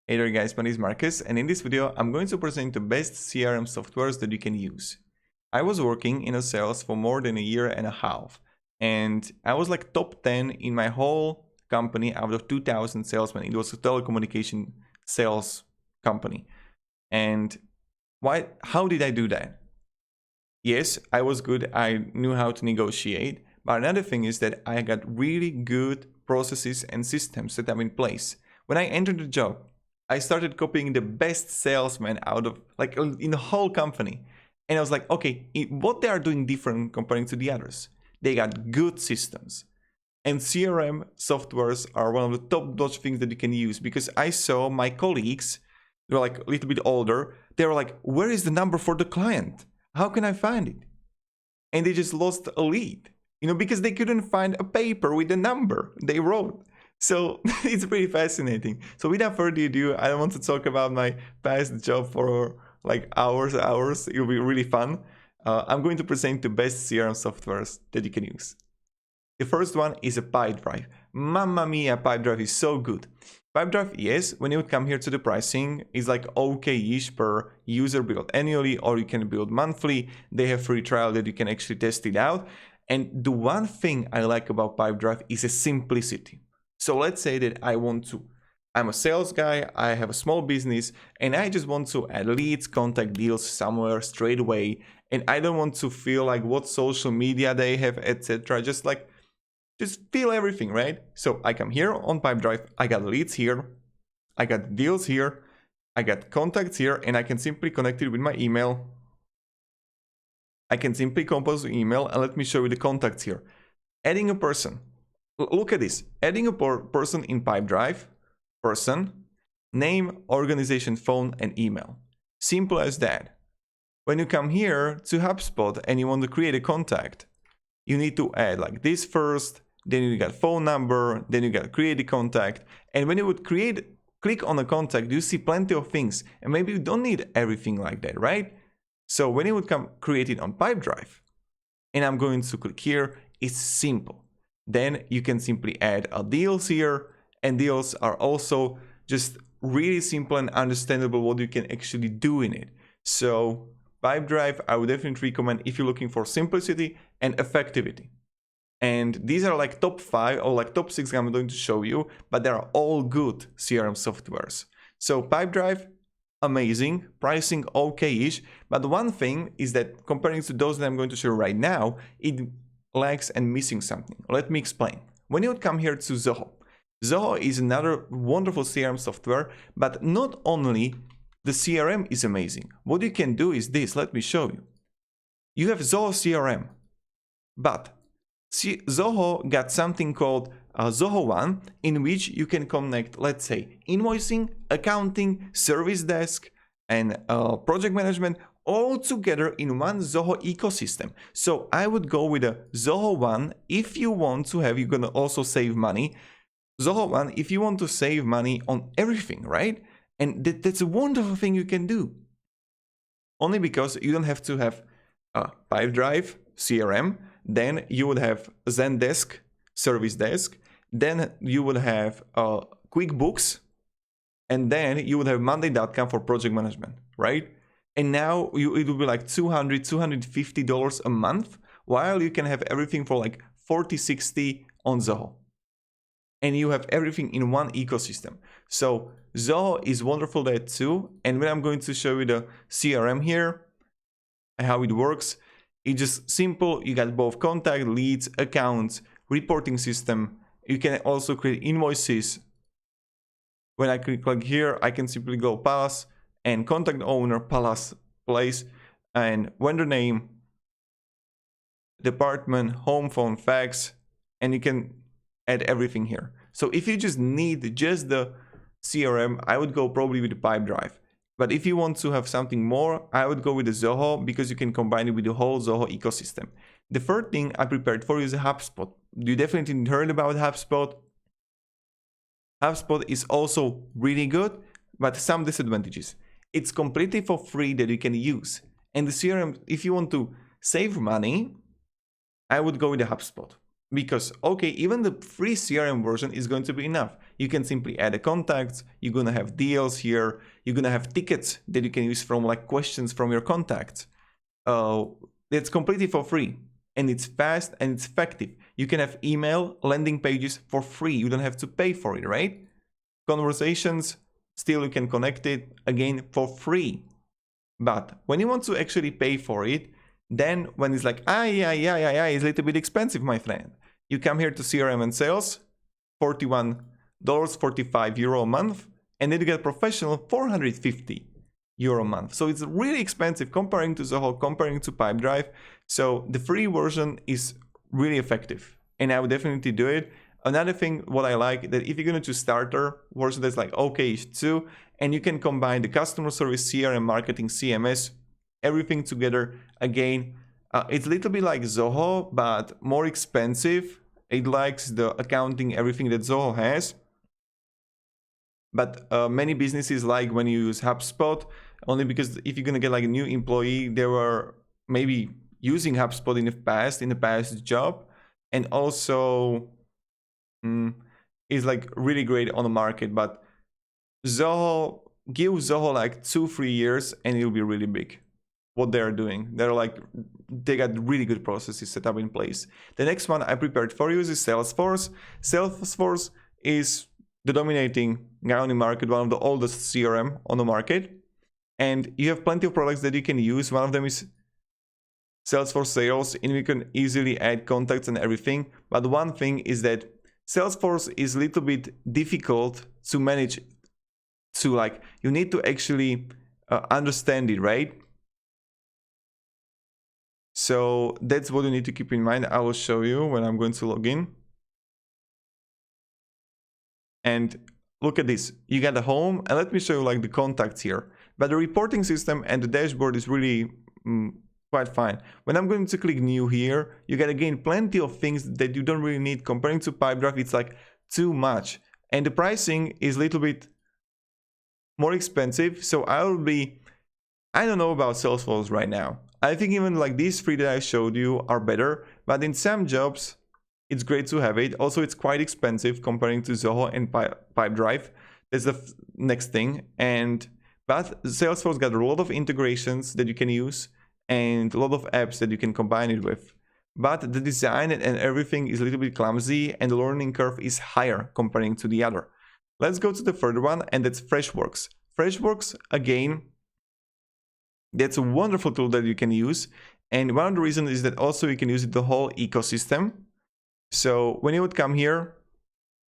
Hey there guys, my name is Marcus, and in this video I'm going to present the best CRM softwares that you can use. I was working in sales for more than a year and a half, and I was like top 10 in my whole company out of 2,000 salesmen. It was a telecommunication sales company. And how did I do that? Yes, I was good, I knew how to negotiate, but another thing is that I got really good processes and systems that are in place. When I entered the job, I started copying the best salesman out of like in the whole company. And I was like, okay, what they are doing different comparing to the others? They got good systems. And CRM softwares are one of the top-notch things that you can use, because I saw my colleagues, they were like a little bit older, they were like, where is the number for the client? How can I find it? And they just lost a lead, because they couldn't find a paper with the number they wrote. So it's pretty fascinating. So without further ado, I don't want to talk about my past job for like hours. It'll be really fun. I'm going to present the best CRM softwares that you can use. The first one is a Pipedrive. Mamma mia, Pipedrive is so good. Pipedrive, yes, when you would come here to the pricing, is like okay-ish per user, build annually, or you can build monthly. They have free trial that you can actually test it out. And the one thing I like about Pipedrive is a simplicity. So let's say that I'm a sales guy, I have a small business, and I just want to add leads, contact deals somewhere straight away. And I don't want to feel like what social media they have, etc. Just feel everything, right? So I come here on Pipedrive, I got leads here, I got deals here, I got contacts here, and I can simply connect it with my email. I can simply compose the email, and let me show you the contacts here. Adding a person. Look at this. Adding a person in Pipedrive, person, name, organization, phone, and email. Simple as that. When you come here to Hubspot and you want to create a contact, you need to add like this first, then you got phone number, then you got create a contact. And when you would click on a contact, you see plenty of things, and maybe you don't need everything like that, right? So when you would come create it on Pipedrive, and I'm going to click here, it's simple. Then you can simply add deals here, and deals are also just really simple and understandable what you can actually do in it. So Pipedrive, I would definitely recommend if you're looking for simplicity and effectivity. And these are like top 5 or like top 6 I'm going to show you, but they are all good CRM softwares. So Pipedrive, amazing, pricing okay-ish, but one thing is that comparing to those that I'm going to show right now, it lags and missing something. Let me explain. When you would come here to Zoho, Zoho is another wonderful CRM software, but not only the CRM is amazing. What you can do is this, let me show you. You have Zoho CRM, but Zoho got something called Zoho One, in which you can connect, let's say, invoicing, accounting, service desk, and project management all together in one Zoho ecosystem. So I would go with a Zoho One if you want to have, you're gonna also save money. Zoho One if you want to save money on everything, right? And that's a wonderful thing you can do. Only because you don't have to have Pipedrive, CRM, then you would have Zendesk, Service Desk, then you would have QuickBooks, and then you would have Monday.com for project management, right? And now it will be like $200, $250 a month, while you can have everything for like $40, $60 on Zoho. And you have everything in one ecosystem. So Zoho is wonderful there too. And when I'm going to show you the CRM here and how it works, it's just simple. You got both contact, leads, accounts, reporting system. You can also create invoices. When I click here, I can simply go pass and contact owner, place, and vendor name, department, home phone, fax, and you can add everything here. So if you just need just the CRM, I would go probably with the Pipedrive. But if you want to have something more, I would go with the Zoho, because you can combine it with the whole Zoho ecosystem. The third thing I prepared for you is a Hubspot. You definitely heard about Hubspot. Hubspot is also really good, but some disadvantages. It's completely for free that you can use. And the CRM, if you want to save money, I would go with the Hubspot. Because, okay, even the free CRM version is going to be enough. You can simply add a contacts, you're gonna have deals here, you're gonna have tickets that you can use from like questions from your contacts. It's completely for free, and it's fast and it's effective. You can have email landing pages for free. You don't have to pay for it, right? Conversations, still you can connect it again for free. But when you want to actually pay for it, then when it's like, it's a little bit expensive, my friend. You come here to CRM and sales, $41, 45 euro a month, and then you get professional 450 euro a month. So it's really expensive comparing to Zoho, comparing to Pipedrive. So the free version is really effective, and I would definitely do it. Another thing, what I like, that if you're going to choose starter version, that's like okay too, and you can combine the customer service, CRM, marketing, CMS, everything together. Again, it's a little bit like Zoho, but more expensive. It likes the accounting, everything that Zoho has. But many businesses like when you use Hubspot, only because if you're going to get like a new employee, they were maybe using Hubspot in the past job, and also is like really great on the market. But Zoho, give Zoho like 2-3 years and it'll be really big. What they're doing, they got really good processes set up in place. The next one I prepared for you is Salesforce. Salesforce is the dominating guy on the market, one of the oldest CRM on the market, and you have plenty of products that you can use. One of them is Salesforce Sales, and you can easily add contacts and everything. But one thing is that Salesforce is a little bit difficult to manage. You need to actually understand it, right? So that's what you need to keep in mind. I will show you when I'm going to log in. And look at this. You got the home, and let me show you like the contacts here. But the reporting system and the dashboard is really quite fine. When I'm going to click new here, you get again plenty of things that you don't really need. Comparing to Pipedrive, it's like too much. And the pricing is a little bit more expensive. So I don't know about Salesforce right now. I think even like these three that I showed you are better, but in some jobs, it's great to have it. Also, it's quite expensive comparing to Zoho and Pipedrive. That's the next thing. But Salesforce got a lot of integrations that you can use and a lot of apps that you can combine it with. But the design and everything is a little bit clumsy, and the learning curve is higher comparing to the other. Let's go to the third one, and that's Freshworks. Freshworks, again, that's a wonderful tool that you can use. And one of the reasons is that also you can use it the whole ecosystem. So when you would come here,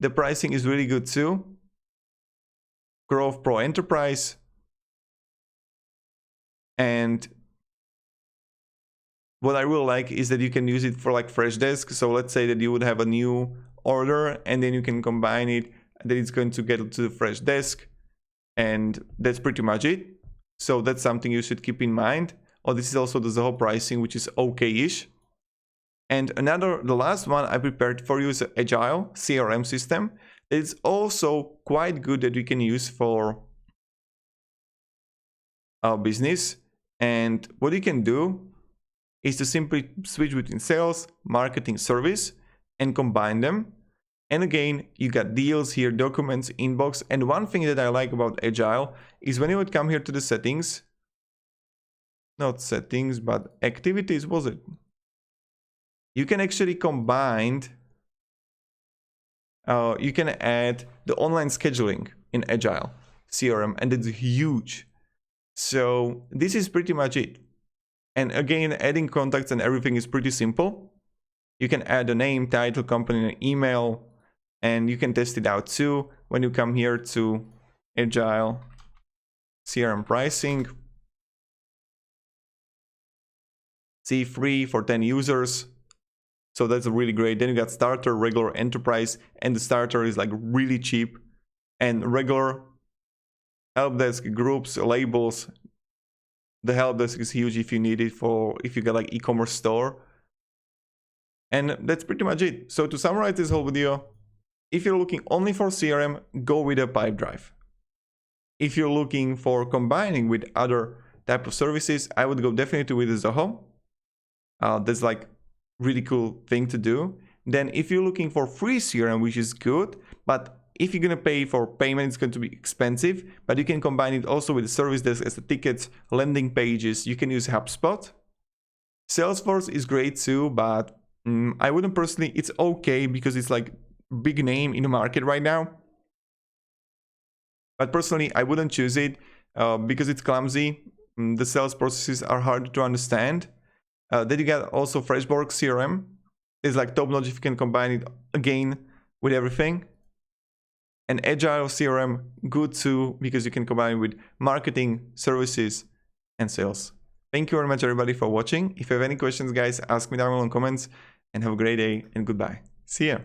the pricing is really good too. Growth Pro Enterprise. And what I really like is that you can use it for like fresh desk. So let's say that you would have a new order, and then you can combine it, that it's going to get to the fresh desk. And that's pretty much it. So that's something you should keep in mind. This is also the Zoho pricing, which is okay-ish. And the last one I prepared for you is Agile CRM system. It's also quite good that you can use for our business. And what you can do is to simply switch between sales, marketing, service, and combine them. And again, you got deals here, documents, inbox. And one thing that I like about Agile is when you would come here to the settings, not settings, but activities, was it? You can actually combine, you can add the online scheduling in Agile CRM, and it's huge. So this is pretty much it. And again, adding contacts and everything is pretty simple. You can add a name, title, company, and email, and you can test it out too when you come here to Agile CRM pricing. See, free for 10 users. So that's really great. Then you got starter, regular, enterprise, and the starter is like really cheap. And regular, help desk, groups, labels. The help desk is huge if you need it if you got like e-commerce store. And that's pretty much it. So to summarize this whole video, if you're looking only for CRM, go with a Pipedrive. If you're looking for combining with other type of services, I would go definitely with Zoho. That's like really cool thing to do. Then if you're looking for free CRM, which is good, but if you're gonna pay for payment, it's going to be expensive, but you can combine it also with the service desk as the tickets, landing pages. You can use Hubspot. Salesforce is great too, but I wouldn't personally, it's okay because it's like big name in the market right now. But personally, I wouldn't choose it because it's clumsy. The sales processes are hard to understand. Then you got also Freshworks CRM. It's like top notch if you can combine it again with everything. And Agile CRM, good too, because you can combine it with marketing, services, and sales. Thank you very much, everybody, for watching. If you have any questions, guys, ask me down below in comments, and have a great day, and goodbye. See ya.